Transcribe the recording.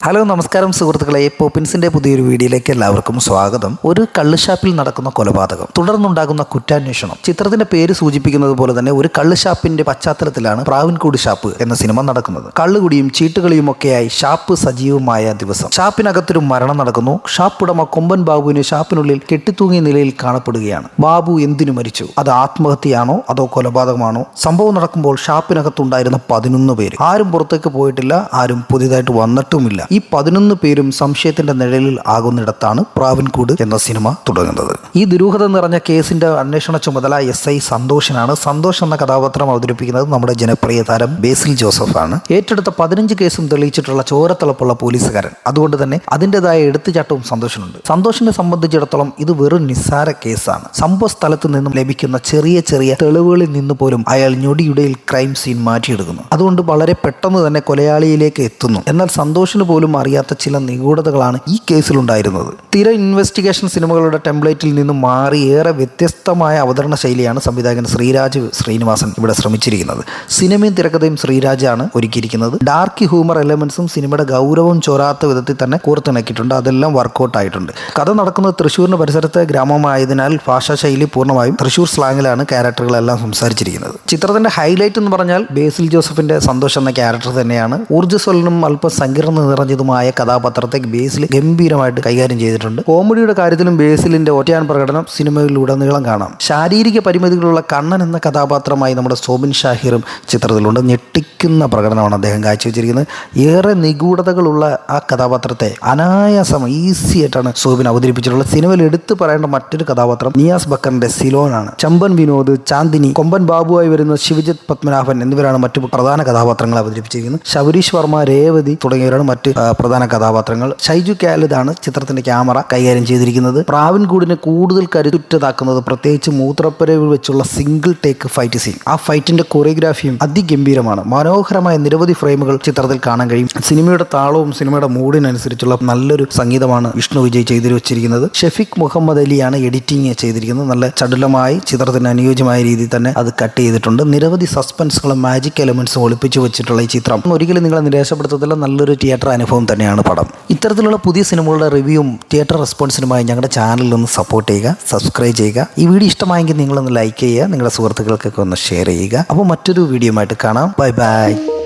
Hello നമസ്കാരം സുഹൃത്തുക്കളെ, പോപ്പിൻസിന്റെ പുതിയൊരു വീഡിയോയിലേക്ക് എല്ലാവർക്കും സ്വാഗതം. ഒരു കള്ളുഷാപ്പിൽ നടക്കുന്ന കൊലപാതകം, തുടർന്നുണ്ടാകുന്ന കുറ്റാന്വേഷണം. ചിത്രത്തിന്റെ പേര് സൂചിപ്പിക്കുന്നത് പോലെ തന്നെ ഒരു കള്ളുഷാപ്പിന്റെ പശ്ചാത്തലത്തിലാണ് പ്രാവിൻകൂട് ഷാപ്പ് എന്ന സിനിമ നടക്കുന്നത്. കള്ളുകുടിയും ചീട്ടുകളിയും ഒക്കെയായി ഷാപ്പ് സജീവമായ ദിവസം. ഷാപ്പിനകത്തൊരു മരണം നടക്കുന്നു. ഷാപ്പുടമ കൊമ്പൻ ബാബുവിന് ഷാപ്പിനുള്ളിൽ കെട്ടിത്തൂങ്ങിയ നിലയിൽ കാണപ്പെടുകയാണ്. ബാബു എന്തിനു മരിച്ചു? അത് ആത്മഹത്യയാണോ അതോ കൊലപാതകമാണോ? സംഭവം നടക്കുമ്പോൾ ഷാപ്പിനകത്തുണ്ടായിരുന്ന 11 പേര്. ആരും പുറത്തേക്ക് പോയിട്ടില്ല, ആരും പുതിയതായിട്ട് വന്നിട്ടുമില്ല. ഈ 11 പേരും സംശയത്തിന്റെ നിഴലിൽ ആകുന്നിടത്താണ് പ്രാവിൻകൂട് എന്ന സിനിമ തുടങ്ങുന്നത്. ഈ ദുരൂഹത നിറഞ്ഞ കേസിന്റെ അന്വേഷണ ചുമതല SI സന്തോഷിനാണ്. സന്തോഷ് എന്ന കഥാപാത്രം അവതരിപ്പിക്കുന്നത് നമ്മുടെ ജനപ്രിയ താരം ബേസിൽ ജോസഫ് ആണ്. ഏറ്റെടുത്ത 15 കേസും തെളിയിച്ചിട്ടുള്ള ചോരത്തിളപ്പുള്ള പോലീസുകാരൻ. അതുകൊണ്ട് തന്നെ അതിൻ്റെതായ എടുത്തുചാട്ടവും സന്തോഷിനുണ്ട്. സന്തോഷിനെ സംബന്ധിച്ചിടത്തോളം ഇത് വെറും നിസ്സാര കേസാണ്. സംഭവ സ്ഥലത്ത് നിന്നും ലഭിക്കുന്ന ചെറിയ തെളിവുകളിൽ നിന്ന് പോലും അയാൾ ഞൊടിയുടയിൽ ക്രൈം സീൻ മാറ്റിയെടുക്കുന്നു. അതുകൊണ്ട് വളരെ പെട്ടെന്ന് തന്നെ കൊലയാളിയിലേക്ക് എത്തുന്നു. എന്നാൽ സന്തോഷിന് പോലും അറിയാത്ത ചില നിഗൂഢതകളാണ് ഈ കേസിലുണ്ടായിരുന്നത്. സ്ഥിര ഇൻവെസ്റ്റിഗേഷൻ സിനിമകളുടെ ടെംപ്ലേറ്റിൽ നിന്നും മാറി ഏറെ വ്യത്യസ്തമായ അവതരണ ശൈലിയാണ് സംവിധായകൻ ശ്രീരാജ് ശ്രീനിവാസൻ ഇവിടെ ശ്രമിച്ചിരിക്കുന്നത്. സിനിമയും തിരക്കഥയും ശ്രീരാജാണ് ഒരുക്കിയിരിക്കുന്നത്. ഡാർക്ക് ഹ്യൂമർ എലമെന്റ്സും സിനിമയുടെ ഗൗരവം ചോരാത്ത വിധത്തിൽ തന്നെ കോർത്തിണക്കിയിട്ടുണ്ട്. അതെല്ലാം വർക്കൗട്ട് ആയിട്ടുണ്ട്. കഥ നടക്കുന്നത് തൃശ്ശൂരിന് പരിസരത്തെ ഗ്രാമമായതിനാൽ ഭാഷാ ശൈലി പൂർണ്ണമായും തൃശ്ശൂർ സ്ലാങ്ങിലാണ് ക്യാരക്ടറുകളെല്ലാം സംസാരിച്ചിരിക്കുന്നത്. ചിത്രത്തിന്റെ ഹൈലൈറ്റ് എന്ന് പറഞ്ഞാൽ ബേസിൽ ജോസഫിന്റെ സന്തോഷ് എന്ന ക്യാരക്ടർ തന്നെയാണ്. ഊർജ്ജസ്വലനും അല്പം സങ്കീർണ്ണ നിറഞ്ഞതുമായ കഥാപാത്രത്തെ ബേസിൽ ഗംഭീരമായിട്ട് കൈകാര്യം ചെയ്തിട്ടുണ്ട്. കോമഡിയുടെ കാര്യത്തിലും ബേസിലിന്റെ ഒറ്റയാൻ പ്രകടനം സിനിമയിലുടനീളം കാണാം. ശാരീരിക പരിമിതികളുള്ള കണ്ണൻ എന്ന കഥാപാത്രമായി നമ്മുടെ സോബിൻ ഷാഹിറും ചിത്രത്തിലുണ്ട്. ഞെട്ടിക്കുന്ന പ്രകടനമാണ് അദ്ദേഹം കാഴ്ചവെച്ചിരിക്കുന്നത്. ഏറെ നിഗൂഢതകളുള്ള ആ കഥാപാത്രത്തെ അനായാസം ഈസി ആയിട്ടാണ് സോബിൻ അവതരിപ്പിച്ചിട്ടുള്ളത്. സിനിമയിൽ എടുത്തു പറയേണ്ട മറ്റൊരു കഥാപാത്രം നിയാസ് ബക്കറിന്റെ സിലോനാണ്. ചമ്പൻ വിനോദ്, ചാന്ദിനി, കൊമ്പൻ ബാബുവായി വരുന്ന ശിവജിത്ത് പത്മനാഭൻ എന്നിവരാണ് മറ്റു പ്രധാന കഥാപാത്രങ്ങൾ അവതരിപ്പിച്ചിരിക്കുന്നത്. ശബരീഷ് വർമ്മ, രേവതി തുടങ്ങിയവരാണ് മറ്റ് പ്രധാന കഥാപാത്രങ്ങൾ. ഷൈജു കാലിദാണ് ചിത്രത്തിന്റെ ക്യാമറ കൈകാര്യം ചെയ്തിരിക്കുന്നത്. പ്രാവിൻകൂടിനെ കൂടുതൽ കരുത്തുറ്റതാക്കുന്നത് പ്രത്യേകിച്ച് മൂത്രപ്പുരയിൽ വെച്ചുള്ള സിംഗിൾ ടേക്ക് ഫൈറ്റ് സീൻ. ആ ഫൈറ്റിന്റെ കൊറിയോഗ്രാഫിയും അതിഗംഭീരമാണ്. മനോഹരമായ നിരവധി ഫ്രെയിമുകൾ ചിത്രത്തിൽ കാണാൻ കഴിയും. സിനിമയുടെ താളവും സിനിമയുടെ മൂഡിനനുസരിച്ചുള്ള നല്ലൊരു സംഗീതമാണ് വിഷ്ണു വിജയ് ചെയ്തു വെച്ചിരിക്കുന്നത്. ഷെഫീഖ് മുഹമ്മദ് അലിയാണ് എഡിറ്റിംഗ് ചെയ്തിരിക്കുന്നത്. നല്ല ചടുലമായി ചിത്രത്തിന് അനുയോജ്യമായ രീതിയിൽ തന്നെ അത് കട്ട് ചെയ്തിട്ടുണ്ട്. നിരവധി സസ്പെൻസുകളും മാജിക് എലമെന്റ്സും ഒളിപ്പിച്ചു വെച്ചിട്ടുള്ള ഈ ചിത്രം ഒരിക്കലും നിങ്ങളെ നിരാശപ്പെടുത്തത്തില്ല. നല്ലൊരു തിയേറ്റർ അനുഭവം തന്നെയാണ് പടം. ഇത്തരത്തിലുള്ള പുതിയ സിനിമകളുടെ റിവ്യൂവും തിയേറ്റർ റെസ്പോൺസിനുമായി ഞങ്ങളുടെ ചാനലിൽ ഒന്ന് സപ്പോർട്ട് ചെയ്യുക, സബ്സ്ക്രൈബ് ചെയ്യുക. ഈ വീഡിയോ ഇഷ്ടമായെങ്കിൽ നിങ്ങളൊന്ന് ലൈക്ക് ചെയ്യുക, നിങ്ങളുടെ സുഹൃത്തുക്കൾക്കൊക്കെ ഒന്ന് ഷെയർ ചെയ്യുക. അപ്പോൾ മറ്റൊരു വീഡിയോ ആയിട്ട് കാണാം. Bye bye.